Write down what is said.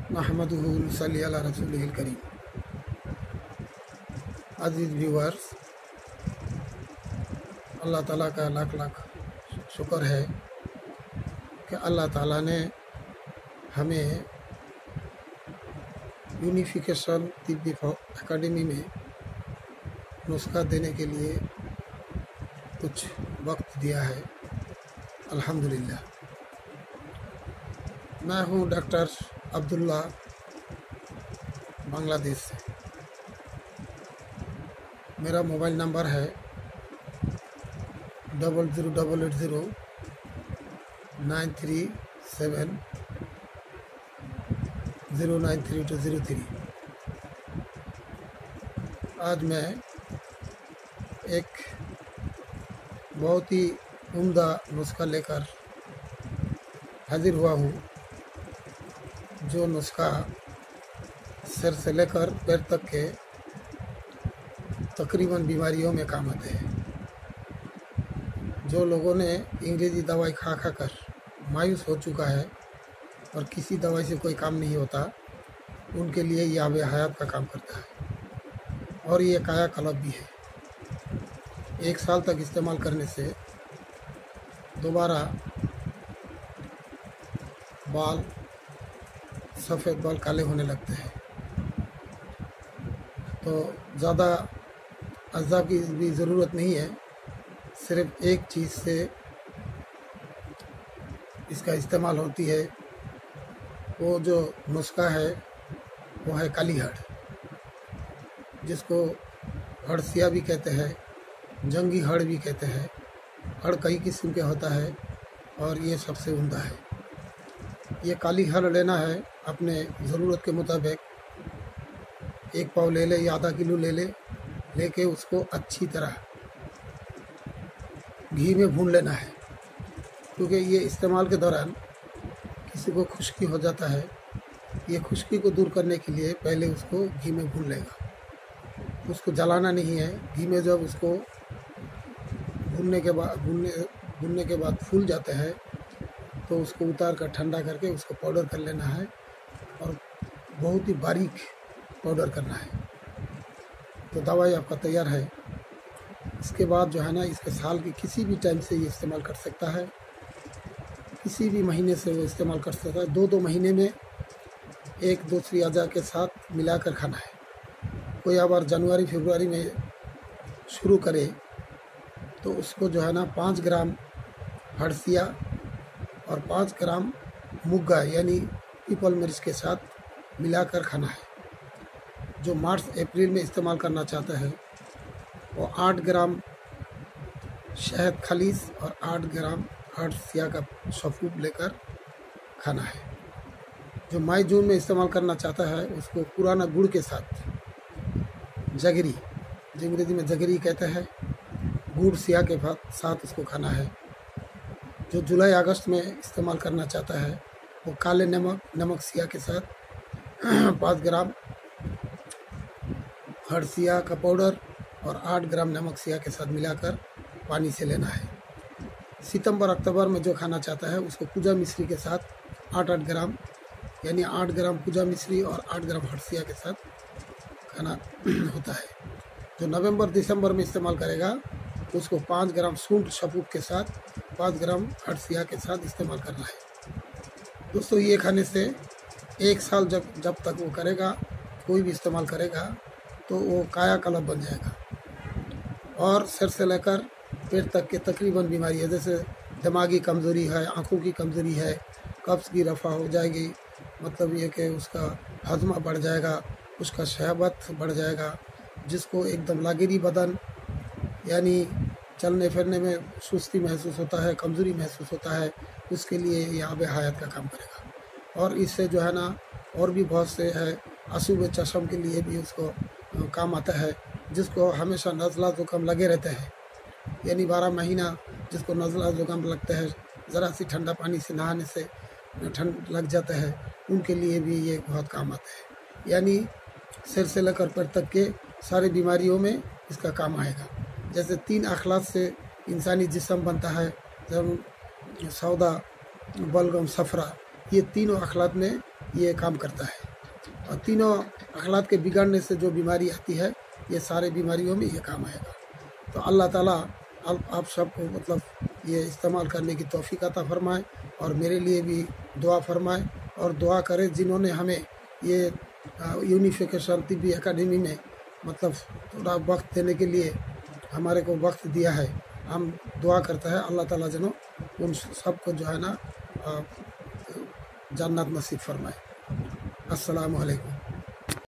नहमदुहु व नसल्ली अला रसूलिहिल करीम। अज़ीज़ व्यूअर्स, अल्लाह ताला का लाख लाख शुक्र है कि अल्लाह ताला ने हमें यूनिफिकेशन तिब्बी एकेडमी में नुस्खा देने के लिए कुछ वक्त दिया है। अल्हम्दुलिल्लाह। मैं हूँ डॉक्टर अब्दुल्ला, बांग्लादेश से। मेरा मोबाइल नंबर है 00800937093203। आज मैं एक बहुत ही उम्दा नुस्खा लेकर हाजिर हुआ हूँ, जो नुस्खा सिर से लेकर पैर तक के तकरीबन बीमारियों में काम आते हैं। जो लोगों ने अंग्रेज़ी दवाई खा कर मायूस हो चुका है और किसी दवाई से कोई काम नहीं होता, उनके लिए ये आब हयात का काम करता है। और ये कायाकल्प भी है। 1 साल तक इस्तेमाल करने से दोबारा बाल सफ़ेद बाल काले होने लगते हैं। तो ज़्यादा अज़ा की भी ज़रूरत नहीं है, सिर्फ एक चीज़ से इसका इस्तेमाल होती है। वो जो नुस्खा है वो है काली हड़, जिसको हड़सिया भी कहते हैं, जंगी हड़ भी कहते हैं। हड़ कई किस्म के होता है और ये सबसे उम्दा है। ये काली हड़ लेना है अपने ज़रूरत के मुताबिक। 1 पाव ले ले या आधा किलो ले ले, लेके उसको अच्छी तरह घी में भून लेना है, क्योंकि ये इस्तेमाल के दौरान किसी को खुश्की हो जाता है। ये खुश्की को दूर करने के लिए पहले उसको घी में भून लेगा। उसको जलाना नहीं है। घी में जब उसको भूनने के बाद फूल जाते हैं तो उसको उतार कर ठंडा करके उसको पाउडर कर लेना है, और बहुत ही बारीक पाउडर करना है। तो दवाई आपका तैयार है। इसके बाद जो है ना, इसके साल की किसी भी टाइम से ये इस्तेमाल कर सकता है, किसी भी महीने से वो इस्तेमाल कर सकता है। 2-2 महीने में एक दूसरी अज़ा के साथ मिलाकर खाना है। कोई अगर जनवरी फरवरी में शुरू करे तो उसको जो है ना 5 ग्राम हड़सिया और 5 ग्राम मुग्गा यानी पीपल मिर्च के साथ मिलाकर खाना है। जो मार्च अप्रैल में इस्तेमाल करना चाहता है वो 8 ग्राम शहद खालिस और 8 ग्राम हड़सिया का सफूब लेकर खाना है। जो मई जून में इस्तेमाल करना चाहता है उसको पुराना गुड़ के साथ, जगरी, जो अंग्रेजी में जगरी कहते हैं, गुड़ सिया के साथ उसको खाना है। जो जुलाई अगस्त में इस्तेमाल करना चाहता है वो काले नमक सिया के साथ 5 ग्राम हड़सिया का पाउडर और 8 ग्राम नमक सिया के साथ मिलाकर पानी से लेना है। सितंबर अक्टूबर में जो खाना चाहता है उसको पूजा मिश्री के साथ 8-8 ग्राम यानी 8 ग्राम पूजा मिश्री और 8 ग्राम हड़सिया के साथ खाना होता है। जो नवंबर दिसंबर में इस्तेमाल करेगा उसको 5 ग्राम सूंठ सफूब के साथ 5 ग्राम हड़सिया के साथ इस्तेमाल करना है। दोस्तों, ये खाने से 1 साल जब तक वो करेगा, कोई भी इस्तेमाल करेगा, तो वो कायाकल्प बन जाएगा। और सिर से लेकर पेट तक के तकरीबन बीमारी है, जैसे दिमागी कमज़ोरी है, आँखों की कमज़ोरी है, कब्ज़ की रफ़ा हो जाएगी, मतलब ये कि उसका हजमा बढ़ जाएगा, उसका शहबत बढ़ जाएगा। जिसको एकदम लागेरी बदन यानी चलने फिरने में सुस्ती महसूस होता है, कमज़ोरी महसूस होता है, उसके लिए ये आब हयात का काम करेगा। और इससे जो है ना, और भी बहुत से है, असूब चश्म के लिए भी उसको काम आता है। जिसको हमेशा नज़ला ज़ुकाम लगे रहते हैं, यानी 12 महीना जिसको नज़ला ज़ुकाम लगता है, ज़रा सी ठंडा पानी से नहाने से ठंड लग जाता है, उनके लिए भी ये बहुत काम आता है। यानी सिर से लेकर पैर तक के सारी बीमारियों में इसका काम आएगा। जैसे 3 अखलात से इंसानी जिस्म बनता है, जब सौदा, बलगम, सफ़रा, ये तीनों अखलात में ये काम करता है। और तीनों अखलात के बिगड़ने से जो बीमारी आती है, ये सारे बीमारियों में ये काम आएगा। तो अल्लाह ताला आप सबको मतलब ये इस्तेमाल करने की तौफीक अता फरमाए और मेरे लिए भी दुआ फरमाए और दुआ करें जिन्होंने हमें ये यूनिफिकेशन तिब्बी एकेडमी में मतलब थोड़ा वक्त देने के लिए हमारे को वक्त दिया है। हम दुआ करते हैं अल्लाह ताला जनो उन सबको जो है ना जन्नत नसीब फरमाए। अस्सलामु अलैकुम।